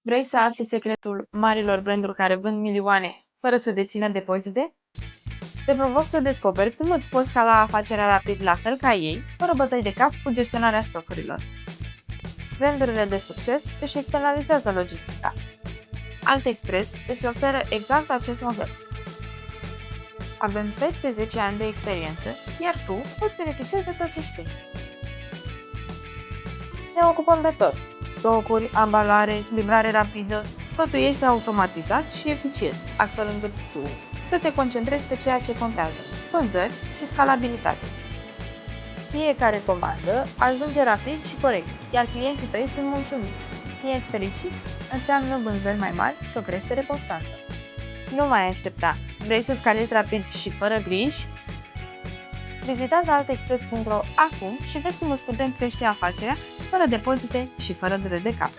Vrei să afli secretul marilor branduri care vând milioane fără să dețină depozite? Te provoc să descoperi cum îți poți scala afacerea rapid la fel ca ei, fără bătăi de cap cu gestionarea stocurilor. Brandurile de succes își externalizează logistica. AltExpress îți oferă exact acest model. Avem peste 10 ani de experiență, iar tu poți beneficia de tot ce știi. Ne ocupăm de tot. Stocuri, ambalare, livrare rapidă, totul este automatizat și eficient, astfel încât tu să te concentrezi pe ceea ce contează, vânzări și scalabilitate. Fiecare comandă ajunge rapid și corect, iar clienții tăi sunt mulțumiți. Clienți fericiți înseamnă vânzări mai mari și o creștere constantă. Nu mai aștepta. Vrei să scalezi rapid și fără griji? Vizitează altexpress.ro acum și vezi cum îți putem crește afacerea fără depozite și fără dureri de cap.